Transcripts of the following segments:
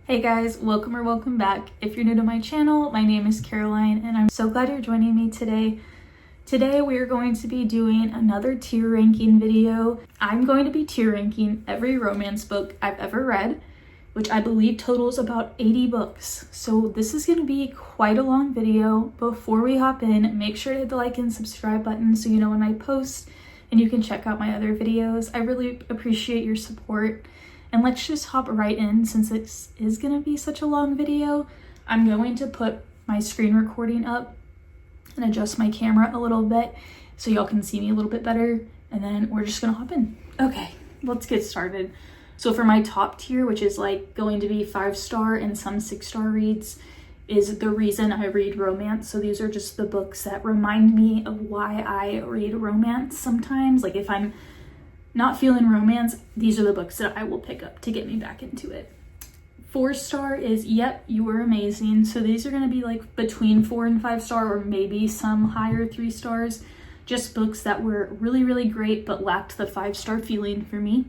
Hey guys, welcome or welcome back. If you're new to my channel, my name is Caroline and I'm so glad you're joining me today. Today we are going to be doing another tier ranking video. I'm going to be tier ranking every romance book I've ever read, which I believe totals about 80 books. So this is going to be quite a long video. Before we hop in, make sure to hit the like and subscribe button so you know when I post and you can check out my other videos. I really appreciate your support. And let's just hop right in since it is going to be such a long video. I'm going to put my screen recording up and adjust my camera a little bit so y'all can see me a little bit better. And then we're just going to hop in. Okay, let's get started. So for my top tier, which is like going to be 5-star and some 6-star reads, is the reason I read romance. So these are just the books that remind me of why I read romance sometimes. Like if I'm not feeling romance, these are the books that I will pick up to get me back into it. 4-star is, yep, you were amazing. So these are going to be like between 4 and 5-star or maybe some higher 3 stars. Just books that were really, really great but lacked the 5-star feeling for me.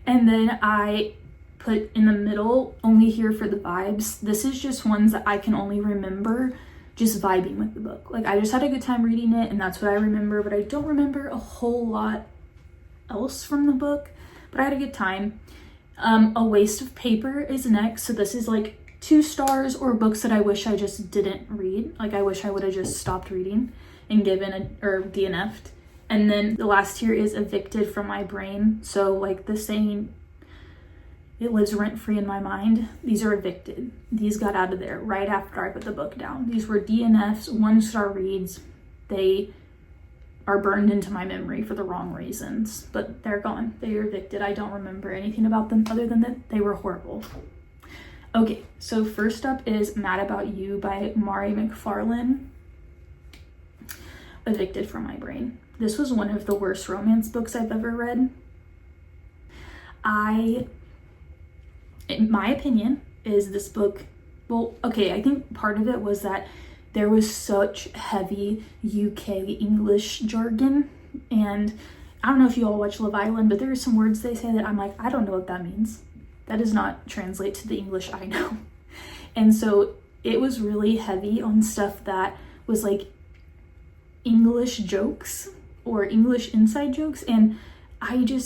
And then I put in the middle, only here for the vibes. This is just ones that I can only remember just vibing with the book. Like I just had a good time reading it and that's what I remember, but I don't remember a whole lot else from the book, but I had a good time. A Waste of Paper is next. So this is like 2 stars or books that I wish I just didn't read. Like I wish I would have just stopped reading and or DNF'd. And then the last tier is Evicted from my brain. So like the saying, it lives rent-free in my mind. These are evicted. These got out of there right after I put the book down. These were DNFs, 1-star reads. They are burned into my memory for the wrong reasons, but they're gone. They are evicted. I don't remember anything about them other than that they were horrible. Okay, so first up is Mad About You by Mari McFarlane. Evicted from my brain. This was one of the worst romance books I've ever read. In my opinion, is this book, well, okay, I think part of it was that there was such heavy UK English jargon, and I don't know if you all watch Love Island, but there are some words they say that I'm like, I don't know what that means. That does not translate to the English I know. And so it was really heavy on stuff that was like English jokes or English inside jokes, and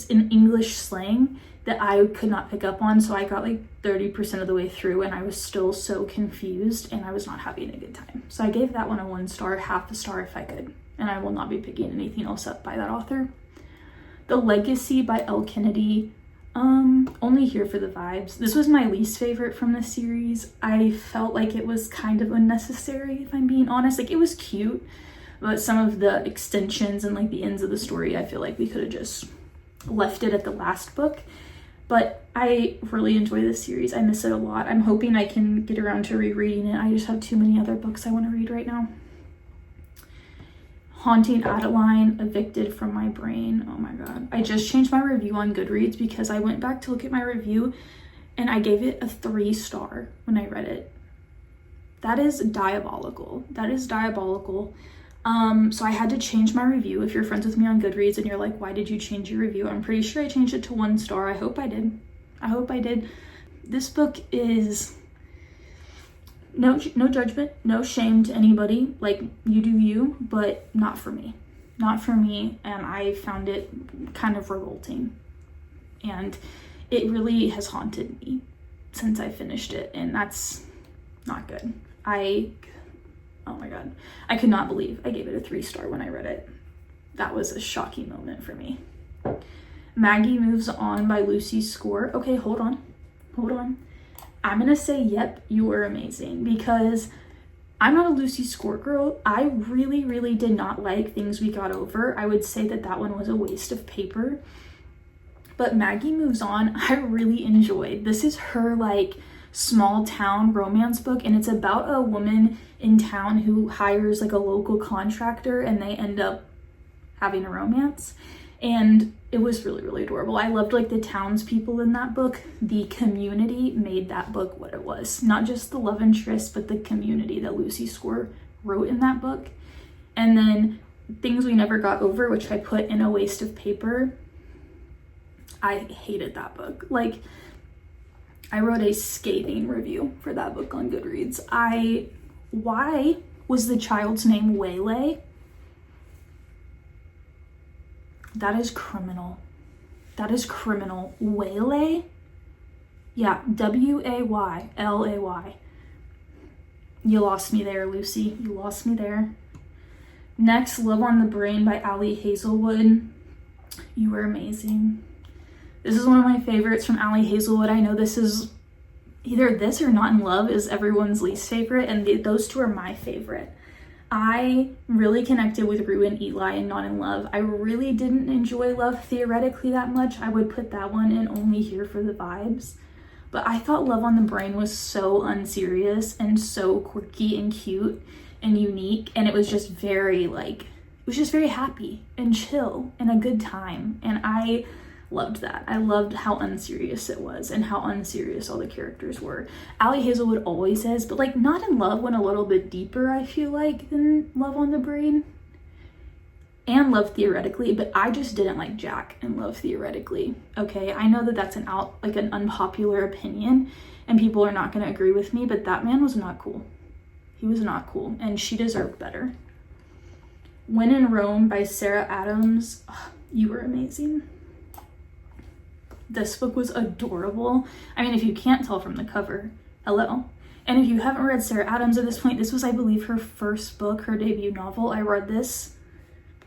in English slang that I could not pick up on. So I got like 30% of the way through and I was still so confused and I was not having a good time. So I gave that one a 1-star, half a star if I could. And I will not be picking anything else up by that author. The Legacy by Elle Kennedy, only here for the vibes. This was my least favorite from the series. I felt like it was kind of unnecessary, if I'm being honest. Like it was cute, but some of the extensions and like the ends of the story, I feel like we could have just left it at the last book. But I really enjoy this series. I miss it a lot. I'm hoping I can get around to rereading it. I just have too many other books I want to read right now. Haunting Adeline, Evicted from my brain. Oh my god. I just changed my review on Goodreads because I went back to look at my review and I gave it a 3-star when I read it. That is diabolical. That is diabolical. So I had to change my review. If you're friends with me on Goodreads and you're like, why did you change your review? I'm pretty sure I changed it to 1-star. I hope I did. I hope I did. This book is no judgment, no shame to anybody. Like you do you, but not for me. Not for me. And I found it kind of revolting. And it really has haunted me since I finished it. And that's not good. Oh my god. I could not believe I gave it a 3-star when I read it. That was a shocking moment for me. Maggie Moves On by Lucy Score. Okay, hold on. I'm gonna say, yep, you were amazing because I'm not a Lucy Score girl. I really, really did not like Things We Got Over. I would say that one was a waste of paper. But Maggie Moves On, I really enjoyed. This is her like small town romance book, and it's about a woman in town who hires like a local contractor and they end up having a romance, and it was really, really adorable. I loved like the townspeople in that book. The community made that book what it was, not just the love interest but the community that Lucy Score wrote in that book. And then Things We Never Got Over, which I put in a waste of paper. I hated that book. Like I wrote a scathing review for that book on Goodreads. Why was the child's name Waylay? That is criminal. That is criminal. Waylay? Yeah, Waylay. You lost me there, Lucy. You lost me there. Next, Love on the Brain by Ali Hazelwood. You were amazing. This is one of my favorites from Ali Hazelwood. I know this is either this or Not in Love is everyone's least favorite, and those two are my favorite. I really connected with Rue and Eli in Not in Love. I really didn't enjoy Love theoretically that much. I would put that one in only here for the vibes. But I thought Love on the Brain was so unserious and so quirky and cute and unique, and it was just very happy and chill and a good time, and I loved that. I loved how unserious it was and how unserious all the characters were. Ali Hazelwood always says, but like Not in Love went a little bit deeper, I feel like, than Love on the Brain and Love theoretically, but I just didn't like Jack in Love theoretically. Okay, I know that that's an unpopular opinion and people are not going to agree with me, but that man was not cool. He was not cool, and she deserved better. When in Rome by Sarah Adams. Oh, you were amazing. This book was adorable. I mean, if you can't tell from the cover, hello. And if you haven't read Sarah Adams at this point, this was, I believe, her first book, her debut novel. I read this,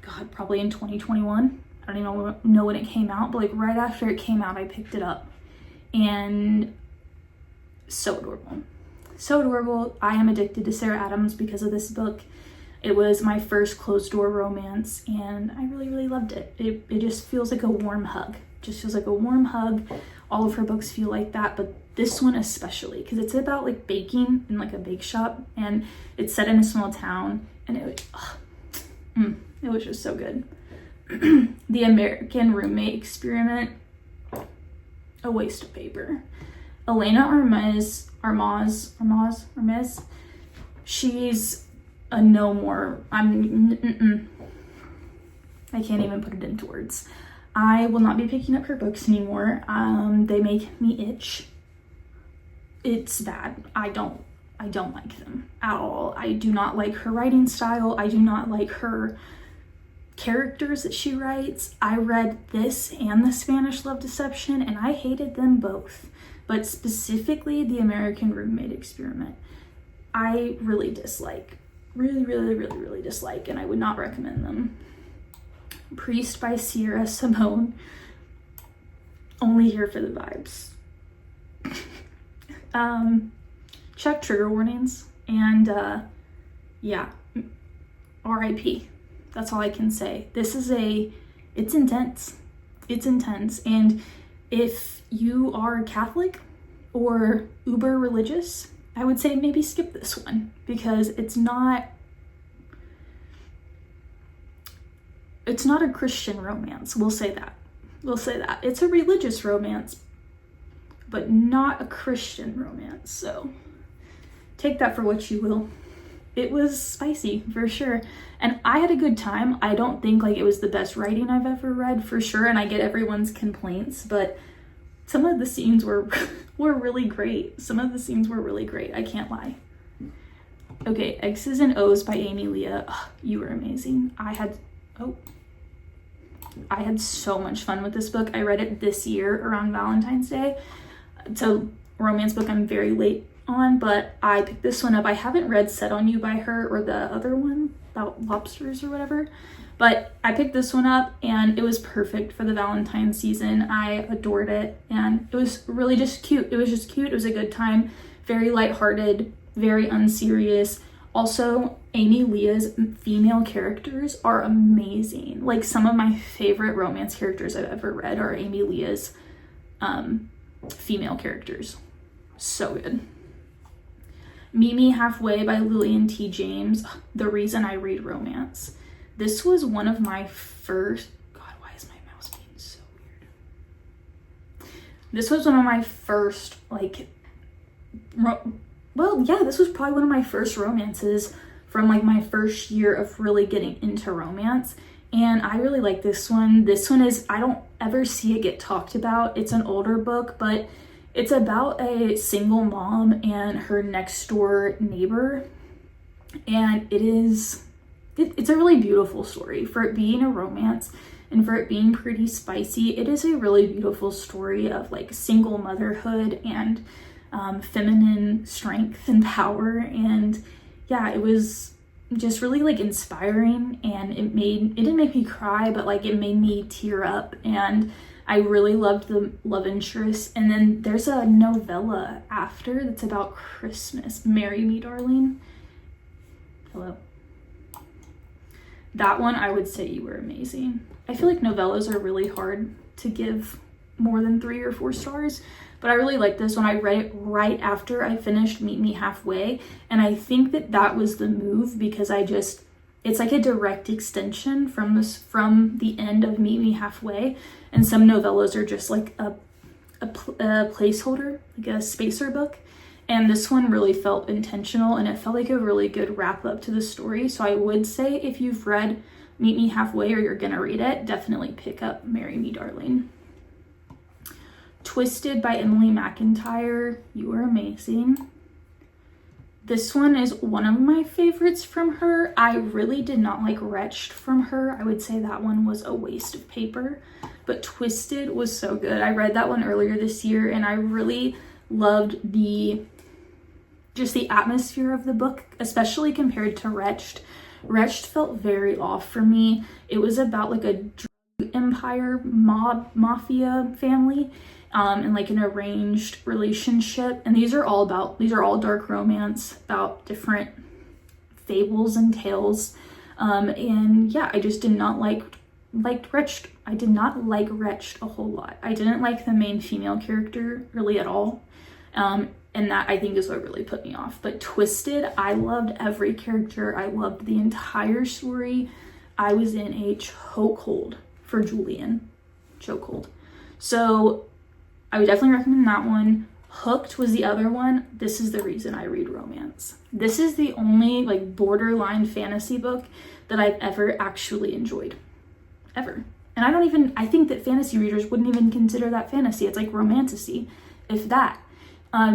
God, probably in 2021. I don't even know when it came out, but like right after it came out, I picked it up. And so adorable. So adorable. I am addicted to Sarah Adams because of this book. It was my first closed door romance, and I really, really loved it. It just feels like a warm hug. Just feels like a warm hug. All of her books feel like that, but this one especially, because it's about like baking in like a bake shop, and it's set in a small town, and it was just so good. The American Roommate Experiment, a waste of paper. Elena Armez, she's a no more. I can't even put it into words. I will not be picking up her books anymore. They make me itch. It's bad. I don't like them at all. I do not like her writing style. I do not like her characters that she writes. I read this and The Spanish Love Deception, and I hated them both. But specifically The American Roommate Experiment, I really dislike. Really dislike, and I would not recommend them. Priest by Sierra Simone, only here for the vibes. Check trigger warnings, and yeah, RIP. That's all I can say. It's intense. It's intense, and if you are Catholic or uber religious, I would say maybe skip this one, because it's not a Christian romance. We'll say that. It's a religious romance, but not a Christian romance. So take that for what you will. It was spicy for sure, and I had a good time. I don't think like it was the best writing I've ever read for sure, and I get everyone's complaints, but some of the scenes were really great. I can't lie. Okay, X's and O's by Amy Leah. Oh, you were amazing. I had so much fun with this book. I read it this year around Valentine's Day. It's a romance book I'm very late on, but I picked this one up. I haven't read Set on You by her or the other one about lobsters or whatever, but I picked this one up and it was perfect for the Valentine's season. I adored it, and it was really just cute. It was a good time. Very lighthearted, very unserious. Also, Amy Leah's female characters are amazing. Like, some of my favorite romance characters I've ever read are Amy Leah's female characters. So good. Meet Me Halfway by Lillian T. James. The Reason I Read Romance. This was one of my first... God, why is my mouse being so weird? This was one of my first, like... this was probably one of my first romances from like my first year of really getting into romance, and I really like this one. This one is, I don't ever see it get talked about. It's an older book, but It's about a single mom and her next door neighbor, and it's a really beautiful story. For it being a romance and for it being pretty spicy, it is a really beautiful story of like single motherhood and feminine strength and power. And yeah, it was just really like inspiring, and it didn't make me cry, but like it made me tear up, and I really loved the love interest. And then there's a novella after that's about Christmas, Marry Me Darling. Hello. That one, I would say you were amazing. I feel like novellas are really hard to give more than 3 or 4 stars, but I really liked this one. I read it right after I finished Meet Me Halfway, and I think that was the move, because it's like a direct extension from the end of Meet Me Halfway, and some novellas are just like a placeholder, like a spacer book, and this one really felt intentional, and it felt like a really good wrap up to the story. So I would say if you've read Meet Me Halfway or you're gonna read it, definitely pick up Marry Me Darling. Twisted by Emily McIntyre, you are amazing. This one is one of my favorites from her. I really did not like Wretched from her. I would say that one was a waste of paper, but Twisted was so good. I read that one earlier this year, and I really loved the atmosphere of the book, especially compared to Wretched. Wretched felt very off for me. It was about like a drug empire, mafia family, and like an arranged relationship. And these are all dark romance about different fables and tales. And yeah, I just did not like Wretched. I did not like Wretched a whole lot. I didn't like the main female character really at all. And that, I think, is what really put me off. But Twisted, I loved every character. I loved the entire story. I was in a chokehold for Julian. Chokehold. So I would definitely recommend that one. Hooked was the other one. This is the reason I read romance. This is the only like borderline fantasy book that I've ever actually enjoyed. Ever. And I think that fantasy readers wouldn't even consider that fantasy. It's like romantasy, if that.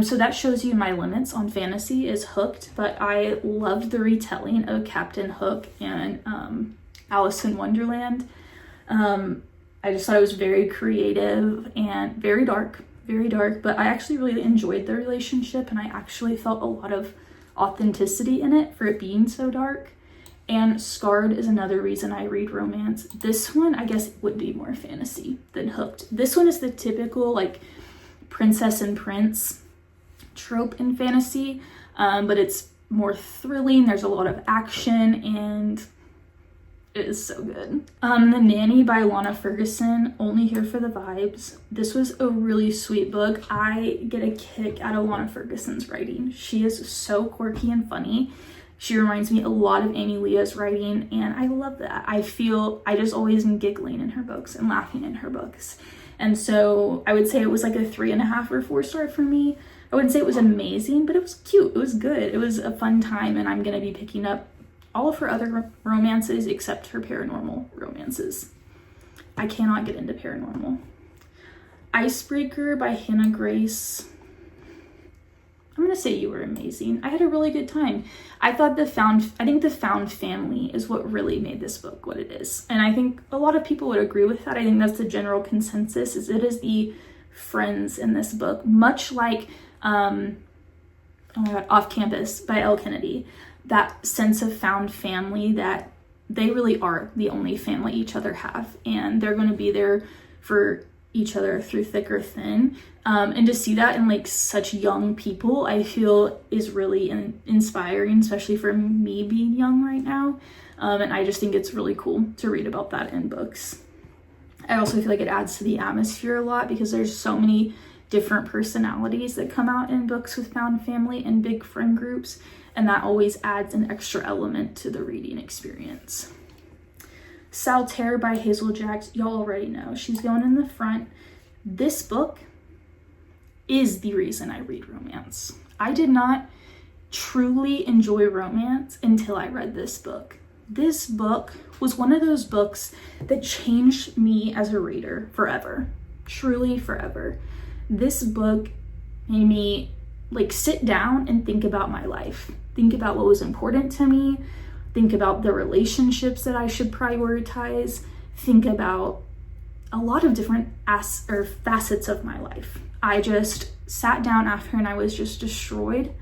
So that shows you my limits on fantasy is Hooked, but I loved the retelling of Captain Hook and Alice in Wonderland. I just thought it was very creative and very dark, but I actually really enjoyed the relationship, and I actually felt a lot of authenticity in it for it being so dark. And Scarred is another reason I read romance. This one, I guess, would be more fantasy than Hooked. This one is the typical like princess and prince trope in fantasy, but it's more thrilling. There's a lot of action, and it is so good. The Nanny by Lana Ferguson, only here for the vibes. This was a really sweet book. I get a kick out of Lana Ferguson's writing. She is so quirky and funny. She reminds me a lot of Amy Leah's writing, and I love that. I just always am giggling in her books and laughing in her books. And so I would say it was like a 3.5 or 4 star for me. I wouldn't say it was amazing, but it was cute. It was good. It was a fun time, and I'm going to be picking up all of her other romances except her paranormal romances. I cannot get into paranormal. Icebreaker by Hannah Grace. I'm going to say you were amazing. I had a really good time. I think the found family is what really made this book what it is. And I think a lot of people would agree with that. I think that's the general consensus, is it is the friends in this book, much like Off Campus by Elle Kennedy. That sense of found family, that they really are the only family each other have, and they're going to be there for each other through thick or thin. And to see that in like such young people, I feel is really inspiring, especially for me being young right now. And I just think it's really cool to read about that in books. I also feel like it adds to the atmosphere a lot, because there's so many different personalities that come out in books with found family and big friend groups, and that always adds an extra element to the reading experience. Saltaire by Hazel Jacks, y'all already know. She's going in the front. This book is the reason I read romance. I did not truly enjoy romance until I read this book. This book was one of those books that changed me as a reader forever. Truly forever. This book made me like sit down and think about my life, think about what was important to me, think about the relationships that I should prioritize, think about a lot of different facets of my life. I just sat down after and I was just destroyed.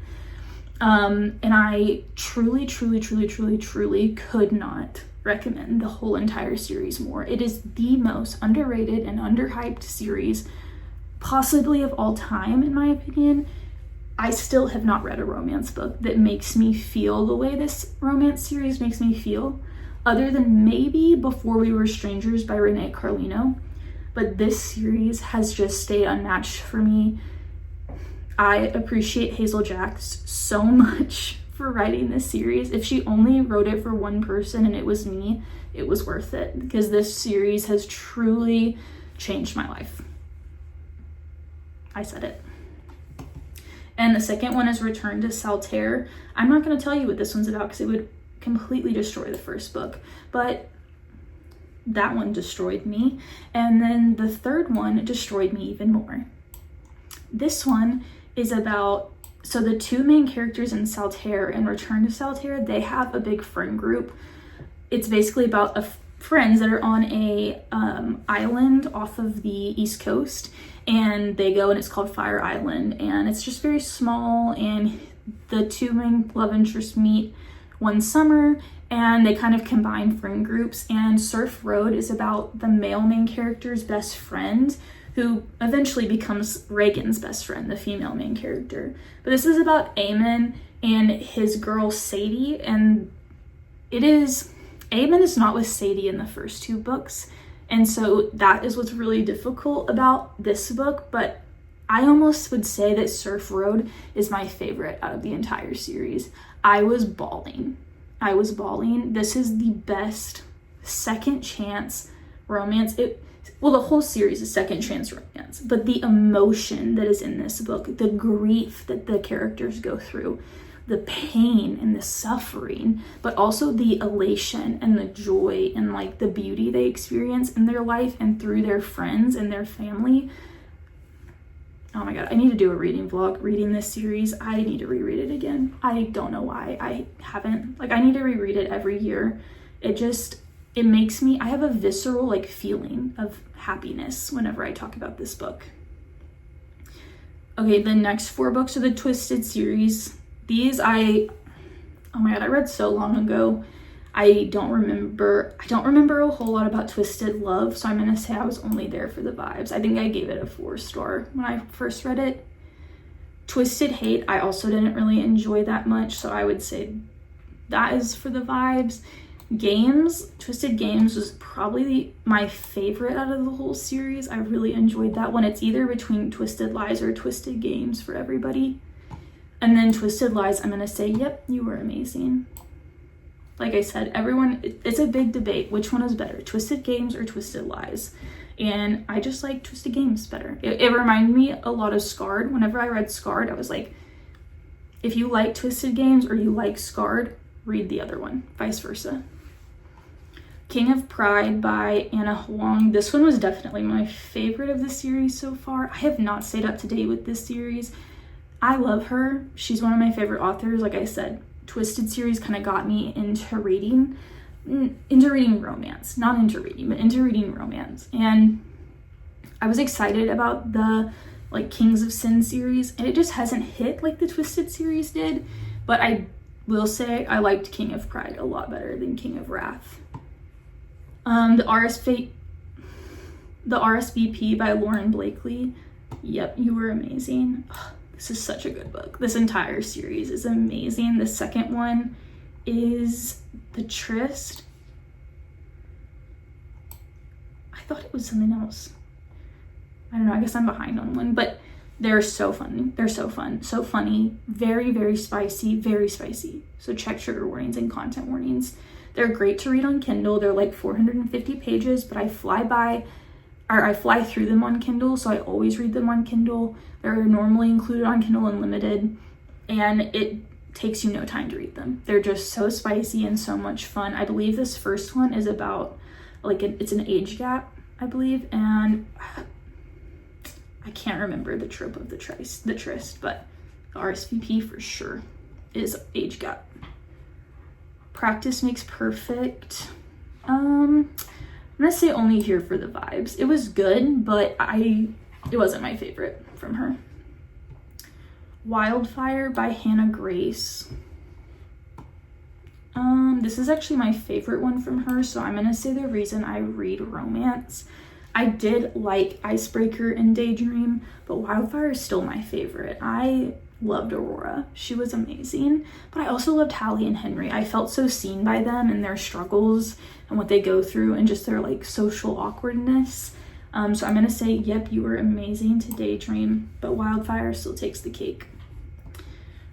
And I truly could not recommend the whole entire series more. It is the most underrated and underhyped series possibly of all time, in my opinion. I still have not read a romance book that makes me feel the way this romance series makes me feel, other than maybe Before We Were Strangers by Renee Carlino. But this series has just stayed unmatched for me. I appreciate Hazel Jacks so much for writing this series. If she only wrote it for one person and it was me, it was worth it, because this series has truly changed my life. I said it. And the second one is Return to Saltaire. I'm not going to tell you what this one's about because it would completely destroy the first book, but that one destroyed me. And then the third one destroyed me even more. This one is about, so the two main characters in Saltaire and Return to Saltaire, they have a big friend group. It's basically about friends that are on a island off of the East Coast, and they go and it's called Fire Island, and it's just very small, and the two main love interests meet one summer and they kind of combine friend groups. And Surf Road is about the male main character's best friend, who eventually becomes Reagan's best friend, the female main character. But this is about Eamon and his girl Sadie, and Eamon is not with Sadie in the first two books, and so that is what's really difficult about this book. But I almost would say that Surf Road is my favorite out of the entire series. I was bawling. This is the best second chance romance. Well, the whole series is second chance romance, but the emotion that is in this book, the grief that the characters go through, the pain and the suffering, but also the elation and the joy and like the beauty they experience in their life and through their friends and their family. Oh my god, I need to do a reading vlog reading this series. I need to reread it again. I don't know why I haven't. Like, I need to reread it every year. It makes me, I have a visceral like feeling of happiness whenever I talk about this book. Okay, the next four books are the Twisted series. These oh my god, I read so long ago. I don't remember a whole lot about Twisted Love, so I'm gonna say I was only there for the vibes. I think I gave it a 4-star when I first read it. Twisted Hate, I also didn't really enjoy that much, so I would say that is for the vibes. Twisted Games was probably my favorite out of the whole series. I really enjoyed that one. It's either between Twisted Lies or Twisted Games for everybody. And then Twisted Lies, I'm gonna say, yep, you were amazing. Like I said, it's a big debate. Which one is better, Twisted Games or Twisted Lies? And I just like Twisted Games better. It reminded me a lot of Scarred. Whenever I read Scarred, I was like, if you like Twisted Games or you like Scarred, read the other one, vice versa. King of Pride by Anna Huang. This one was definitely my favorite of the series so far. I have not stayed up to date with this series. I love her. She's one of my favorite authors. Like I said, Twisted series kind of got me into reading romance. Not into reading, but into reading romance. And I was excited about the like Kings of Sin series, and it just hasn't hit like the Twisted series did. But I will say I liked King of Pride a lot better than King of Wrath. The RSVP by Lauren Blakely. Yep, you were amazing. This is such a good book. This entire series is amazing. The second one is The Tryst. I thought it was something else. I don't know, I guess I'm behind on one, but they're so fun. They're so fun, so funny, very, very spicy, very spicy. So check trigger warnings and content warnings. They're great to read on Kindle. They're like 450 pages, but I fly through them on Kindle, so I always read them on Kindle. They're normally included on Kindle Unlimited, and it takes you no time to read them. They're just so spicy and so much fun. I believe this first one is about, like, it's an age gap, I believe, and I can't remember the trope of the tryst, but the RSVP for sure is age gap. Practice makes perfect. I'm gonna say only here for the vibes. It was good, but it wasn't my favorite from her. Wildfire by Hannah Grace. This is actually my favorite one from her, so I'm gonna say the reason I read romance. I did like Icebreaker and Daydream, but Wildfire is still my favorite. I loved Aurora. She was amazing, but I also loved Hallie and Henry. I felt so seen by them and their struggles and what they go through and just their like social awkwardness. So I'm gonna say, yep, you were amazing to Daydream, but Wildfire still takes the cake.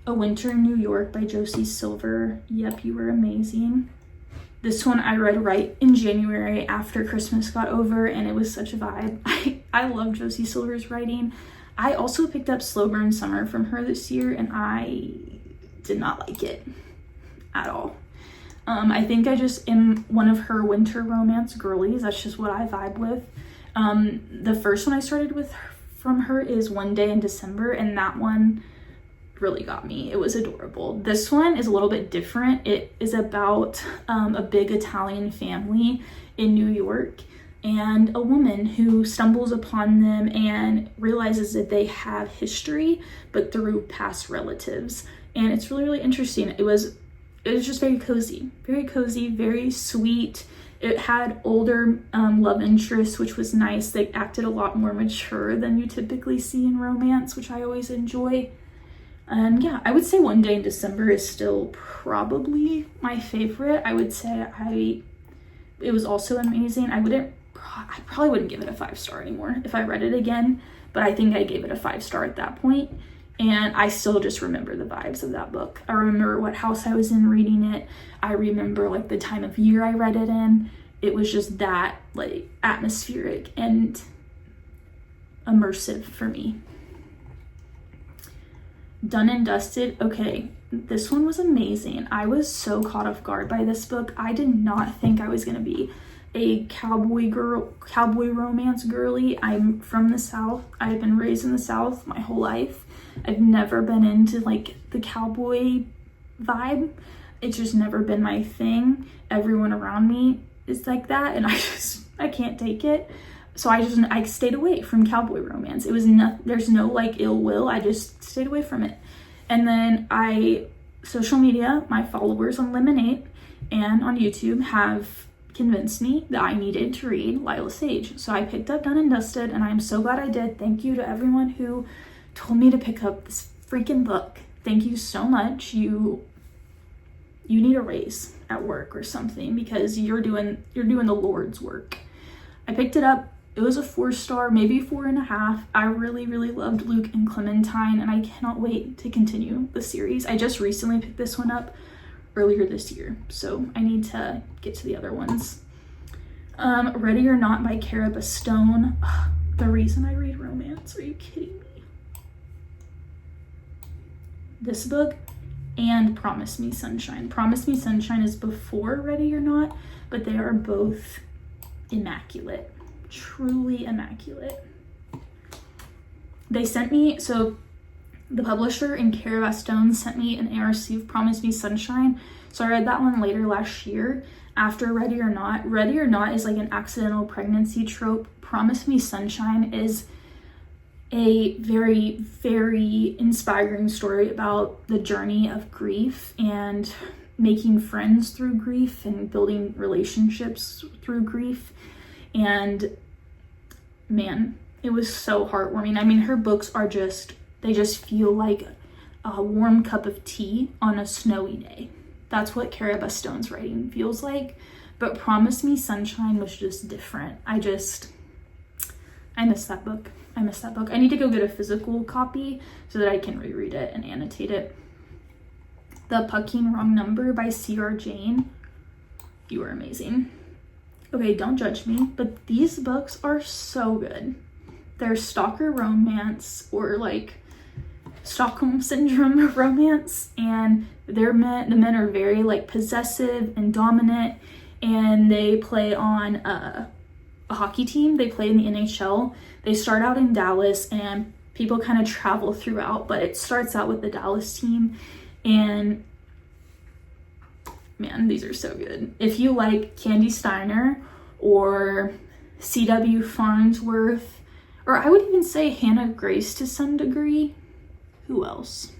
A Winter in New York by Josie Silver. Yep, you were amazing. This one I read right in January after Christmas got over, and it was such a vibe. I love Josie Silver's writing. I also picked up Slow Burn Summer from her this year, and I did not like it at all. I think I just am one of her winter romance girlies. That's just what I vibe with. The first one I started with from her is One Day in December, and that one really got me. It was adorable. This one is a little bit different. It is about a big Italian family in New York and a woman who stumbles upon them and realizes that they have history, but through past relatives. And it's really, really interesting. It was just very cozy, very sweet. It had older love interests, which was nice. They acted a lot more mature than you typically see in romance, which I always enjoy. And yeah, I would say One Day in December is still probably my favorite. I would say it was also amazing. I probably wouldn't give it a 5-star anymore if I read it again, but I think I gave it a 5-star at that point. And I still just remember the vibes of that book. I remember what house I was in reading it. I remember like the time of year I read it in. It was just that like atmospheric and immersive for me. Done and Dusted. Okay, this one was amazing. I was so caught off guard by this book. I did not think I was gonna be a cowboy romance girly. I'm from the South. I've been raised in the South my whole life. I've never been into like the cowboy vibe. It's just never been my thing. Everyone around me is like that, and I can't take it. So I stayed away from cowboy romance. It was there's no like ill will. I just stayed away from it. And then social media, my followers on Lemonade and on YouTube have convinced me that I needed to read Lila Sage. So I picked up Done and Dusted, and I'm so glad I did. Thank you to everyone who told me to pick up this freaking book. Thank you so much. You need a raise at work or something, because you're doing the Lord's work. I picked it up. It was a 4-star, maybe 4.5. I really, really loved Luke and Clementine, and I cannot wait to continue the series. I just recently picked this one up earlier this year, so I need to get to the other ones. Ready or Not by Cara Bastone. The reason I read romance, are you kidding me? This book and Promise Me Sunshine. Promise Me Sunshine is before Ready or Not, but they are both immaculate. Truly immaculate. They sent me, so the publisher and Cara Bastone sent me an ARC of Promise Me Sunshine, so I read that one later last year after Ready or Not. Ready or Not is like an accidental pregnancy trope. Promise Me Sunshine is a very, very inspiring story about the journey of grief and making friends through grief and building relationships through grief. And man, it was so heartwarming. I mean, her books are they just feel like a warm cup of tea on a snowy day. That's what Cara Bastone's writing feels like. But Promise Me Sunshine was just different. I miss that book. I need to go get a physical copy so that I can reread it and annotate it. The Pucking Wrong Number by C.R. Jane. You are amazing. Okay, don't judge me, but these books are so good. They're stalker romance, or like Stockholm Syndrome romance, and the men are very like possessive and dominant, and they play on a hockey team. They play in the NHL. They start out in Dallas and people kind of travel throughout, but it starts out with the Dallas team. And man, these are so good. If you like Candy Steiner or C.W. Farnsworth, or I would even say Hannah Grace to some degree. Who else?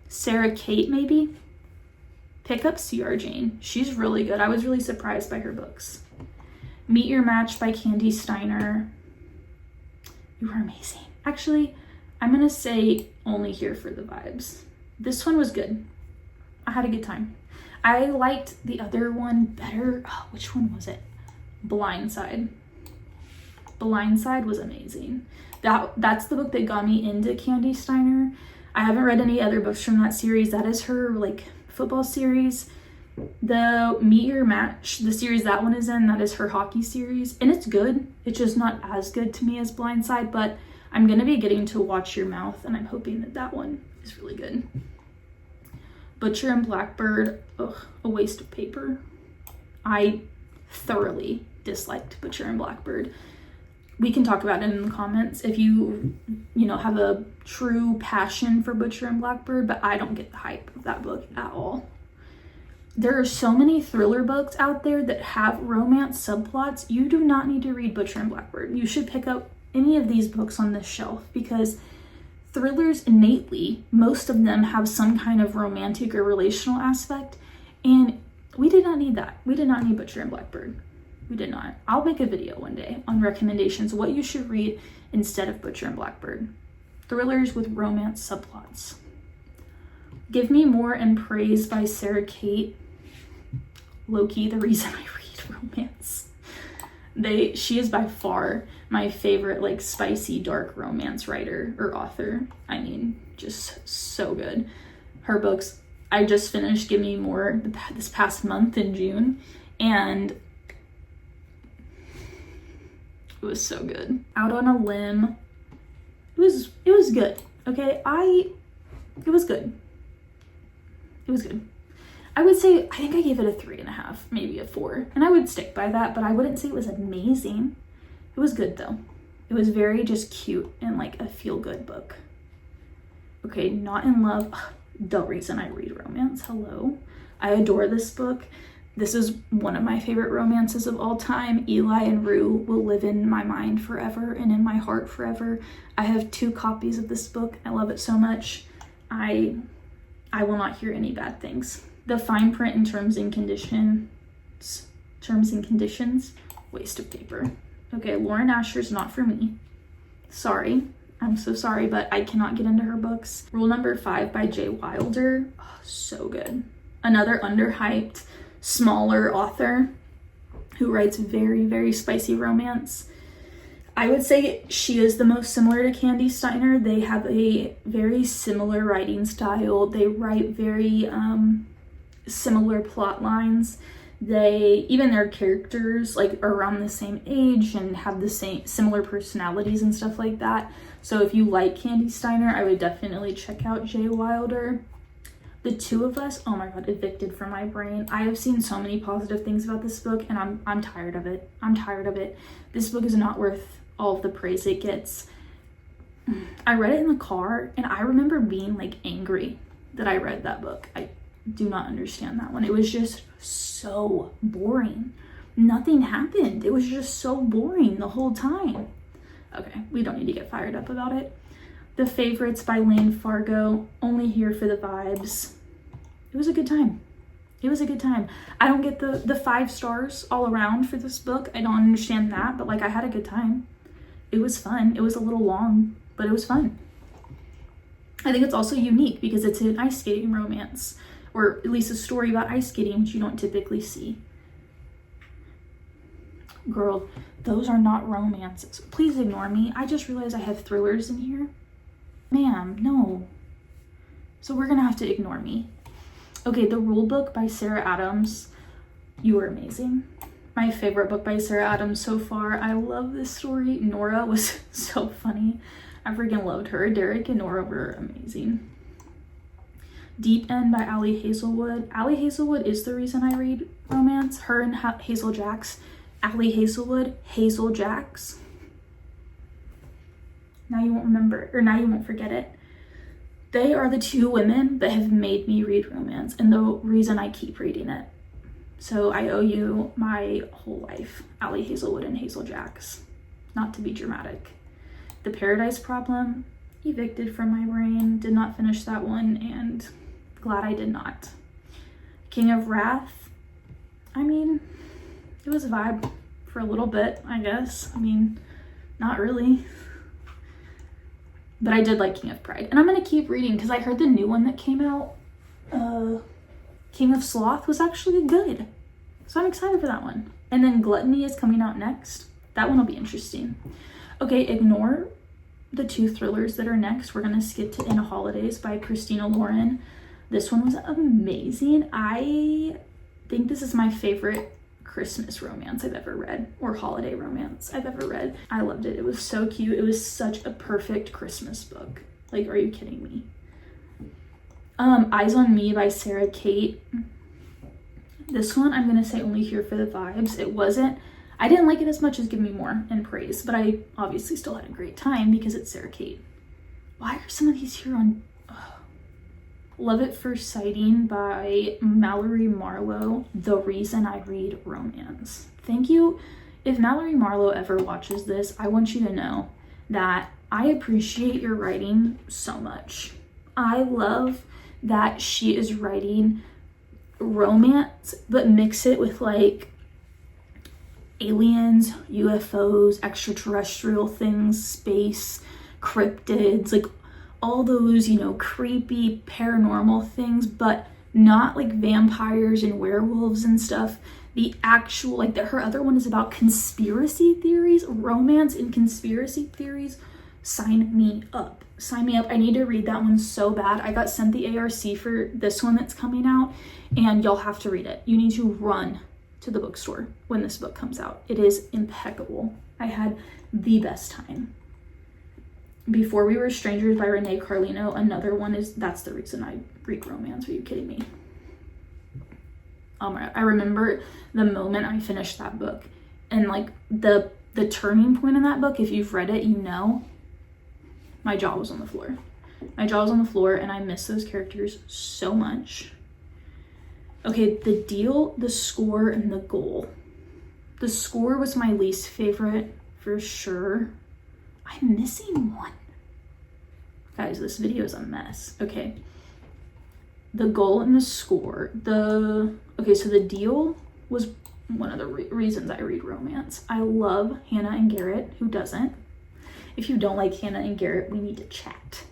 Sarah Kate, maybe? Pick up C.R. Jane. She's really good. I was really surprised by her books. Meet Your Match by Candy Steiner. You are amazing. Actually, I'm gonna say Only Here for the Vibes. This one was good. I had a good time. I liked the other one better. Oh, which one was it? Blindside. Blindside was amazing. That's the book that got me into Candy Steiner. I haven't read any other books from that series. That is her like football series. The Meet Your Match, the series that one is in, that is her hockey series. And it's good. It's just not as good to me as Blindside, but I'm going to be getting to Watch Your Mouth, and I'm hoping that that one is really good. Butcher and Blackbird, ugh, a waste of paper. I thoroughly disliked Butcher and Blackbird. We can talk about it in the comments if you have a true passion for Butcher and Blackbird, but I don't get the hype of that book at all. There are so many thriller books out there that have romance subplots. You do not need to read Butcher and Blackbird. You should pick up any of these books on this shelf, because thrillers innately, most of them have some kind of romantic or relational aspect, and we did not need that. We did not need Butcher and Blackbird. We did not. I'll make a video one day on recommendations, what you should read instead of Butcher and Blackbird. Thrillers with romance subplots. Give Me More and Praise by Sarah Kate. Low-key, the reason I read romance. She is by far my favorite, like, spicy, dark romance writer or author. I mean, just so good. Her books, I just finished Give Me More this past month in June, and it was so good. Out on a Limb. It was good. Okay, it was good. It was good. I would say, I think I gave it a 3.5, maybe a 4. And I would stick by that, but I wouldn't say it was amazing. It was good though. It was very just cute and like a feel-good book. Okay, Not in Love. Ugh, the reason I read romance. Hello. I adore this book. This is one of my favorite romances of all time. Eli and Rue will live in my mind forever and in my heart forever. I have 2 copies of this book. I love it so much. I will not hear any bad things. The fine print and terms and conditions, waste of paper. Okay, Lauren Asher's not for me. Sorry, I'm so sorry, but I cannot get into her books. Rule Number 5 by Jay Wilder, oh, so good. Another underhyped, smaller author who writes very, very spicy romance. I would say she is the most similar to Candy Steiner. They have a very similar writing style. They write very similar plot lines. Even their characters like are around the same age and have the similar personalities and stuff like that. So if you like Candy Steiner, I would definitely check out Jay Wilder. The Two of Us, oh my god, evicted from my brain. I have seen so many positive things about this book, and I'm tired of it. I'm tired of it. This book is not worth all of the praise it gets. I read it in the car, and I remember being like angry that I read that book. I do not understand that one. It was just so boring. Nothing happened. It was just so boring the whole time. Okay, we don't need to get fired up about it. The Favorites by Lane Fargo, Only Here for the Vibes. It was a good time. It was a good time. I don't get the 5 stars all around for this book. I don't understand that, but like I had a good time. It was fun. It was a little long, but it was fun. I think it's also unique because it's an ice skating romance, or at least a story about ice skating, which you don't typically see. Girl, those are not romances. Please ignore me. I just realized I have thrillers in here. Ma'am, no. So we're gonna have to ignore me. Okay, The Rule Book by Sarah Adams. You were amazing. My favorite book by Sarah Adams so far. I love this story. Nora was so funny. I freaking loved her. Derek and Nora were amazing. Deep End by Allie Hazelwood. Allie Hazelwood is the reason I read romance. Her and Hazel Jacks. Allie Hazelwood, Hazel Jacks. Now you won't remember, or now you won't forget it. They are the two women that have made me read romance and the reason I keep reading it. So I owe you my whole life, Allie Hazelwood and Hazel Jacks. Not to be dramatic. The Paradise Problem, evicted from my brain, did not finish that one, and glad I did not. King of Wrath, I mean, it was a vibe for a little bit, I guess. I mean, not really. But I did like King of Pride. And I'm going to keep reading because I heard the new one that came out, King of Sloth, was actually good. So I'm excited for that one. And then Gluttony is coming out next. That one will be interesting. Okay, ignore the two thrillers that are next. We're going to skip to In a Holidays by Christina Lauren. This one was amazing. I think this is my favorite Christmas romance I've ever read, or holiday romance I've ever read. I loved it. It was so cute. It was such a perfect Christmas book. Like, are you kidding me? Eyes on Me by Sarah Kate. This one, I'm going to say only here for the vibes. I didn't like it as much as Give Me More and Praise, but I obviously still had a great time because it's Sarah Kate. Why are some of these here on... Love at First Sighting by Mallory Marlowe, the reason I read romance. Thank you. If Mallory Marlowe ever watches this, I want you to know that I appreciate your writing so much. I love that she is writing romance, but mix it with like aliens, UFOs, extraterrestrial things, space, cryptids, like all those, you know, creepy paranormal things, but not like vampires and werewolves and stuff. The actual, like, her other one is about conspiracy theories, romance and conspiracy theories. Sign me up. Sign me up. I need to read that one so bad. I got sent the ARC for this one that's coming out, and y'all have to read it. You need to run to the bookstore when this book comes out. It is impeccable. I had the best time. Before We Were Strangers by Renee Carlino. Another one is, that's the reason I read romance. Are you kidding me? I remember the moment I finished that book, and like the turning point in that book, if you've read it, you know, my jaw was on the floor. My jaw was on the floor, and I miss those characters so much. Okay, The Deal, The Score, and The Goal. The Score was my least favorite for sure. I'm missing one. Guys, this video is a mess. Okay. The Goal and The Score. Okay, so The Deal was one of the reasons I read romance. I love Hannah and Garrett. Who doesn't? If you don't like Hannah and Garrett, we need to chat.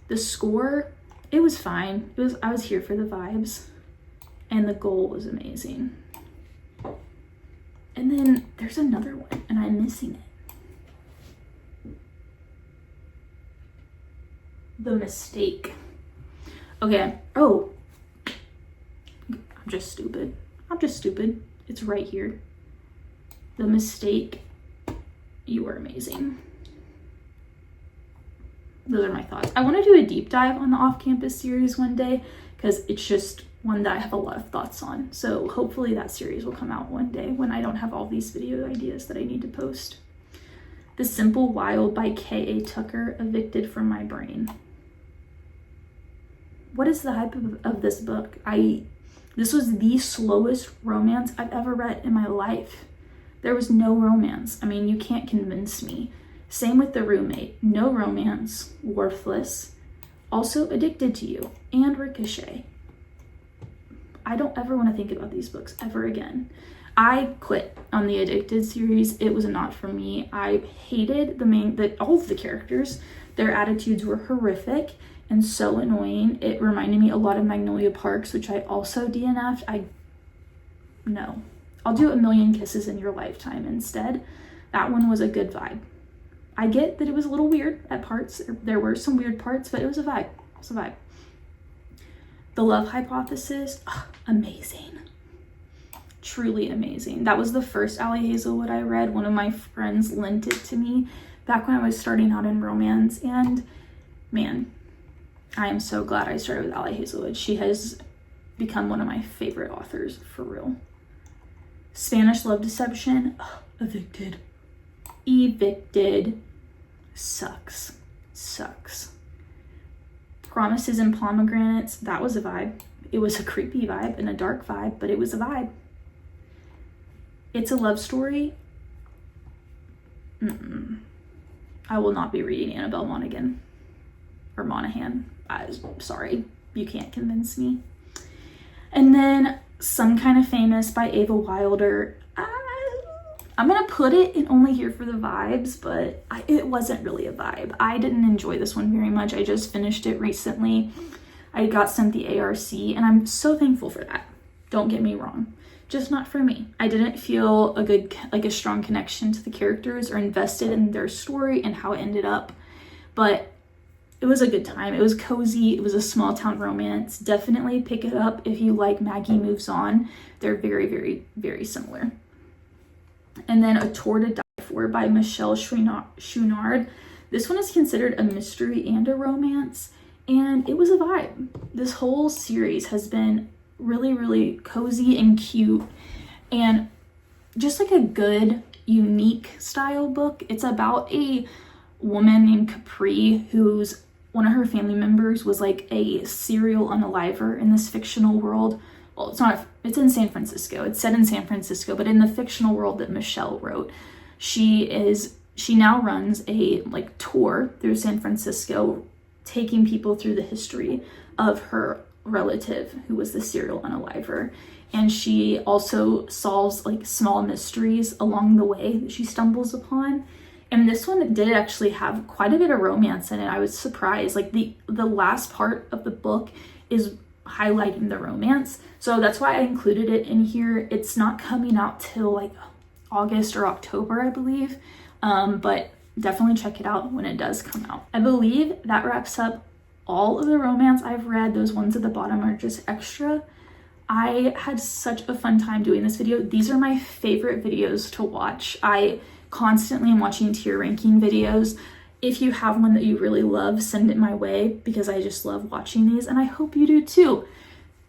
The Score, it was fine. I was here for the vibes. And The Goal was amazing. And then there's another one, and I'm missing it. The Mistake. Okay. Oh. I'm just stupid. It's right here. The Mistake. You are amazing. Those are my thoughts. I want to do a deep dive on the off-campus series one day because it's just one that I have a lot of thoughts on. So hopefully that series will come out one day when I don't have all these video ideas that I need to post. The Simple Wild by K.A. Tucker, evicted from my brain. What is the hype of this book? This was the slowest romance I've ever read in my life. There was no romance. I mean, you can't convince me. Same with The Roommate. No romance. Worthless. Also Addicted to You and Ricochet. I don't ever want to think about these books ever again. I quit on the Addicted series. It was not for me. I hated all of the characters. Their attitudes were horrific and so annoying. It reminded me a lot of Magnolia Parks, which I also DNF'd. No. I'll do A Million Kisses in Your Lifetime instead. That one was a good vibe. I get that it was a little weird at parts. There were some weird parts, but it was a vibe. The Love Hypothesis, amazing. Truly amazing. That was the first Allie Hazelwood I read. One of my friends lent it to me back when I was starting out in romance, and man, I am so glad I started with Allie Hazelwood. She has become one of my favorite authors, for real. Spanish Love Deception, Evicted. Evicted. Sucks. Promises and Pomegranates, that was a vibe. It was a creepy vibe and a dark vibe, but it was a vibe. It's a Love Story. I will not be reading Annabelle Monaghan. Or Monaghan. Sorry, you can't convince me. And then Some Kind of Famous by Ava Wilder. I'm gonna put it in Only Here for the Vibes, but it wasn't really a vibe. I didn't enjoy this one very much. I just finished it recently. I got sent the ARC, and I'm so thankful for that. Don't get me wrong, just not for me. I didn't feel a strong connection to the characters or invested in their story and how it ended up, but it was a good time. It was cozy. It was a small town romance. Definitely pick it up if you like Maggie Moves On. They're very, very, very similar. And then A Tour to Die For by Michelle Chouinard. This one is considered a mystery and a romance, and it was a vibe. This whole series has been really, really cozy and cute, and just like a good, unique style book. It's about a woman named Capri who's one of her family members was like a serial unaliver in this fictional world. Well, it's in San Francisco. It's set in San Francisco, but in the fictional world that Michelle wrote, she now runs a tour through San Francisco, taking people through the history of her relative who was the serial unaliver. And she also solves small mysteries along the way that she stumbles upon. And this one did actually have quite a bit of romance in it. I was surprised. The last part of the book is highlighting the romance. So that's why I included it in here. It's not coming out till August or October, I believe. But definitely check it out when it does come out. I believe that wraps up all of the romance I've read. Those ones at the bottom are just extra. I had such a fun time doing this video. These are my favorite videos to watch. I constantly am watching tier ranking videos. If you have one that you really love, send it my way because I just love watching these, and I hope you do too.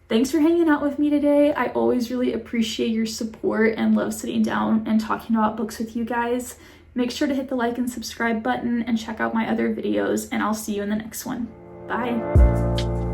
Thanks for hanging out with me today. I always really appreciate your support and love sitting down and talking about books with you guys. Make sure to hit the like and subscribe button and check out my other videos, and I'll see you in the next one. Bye.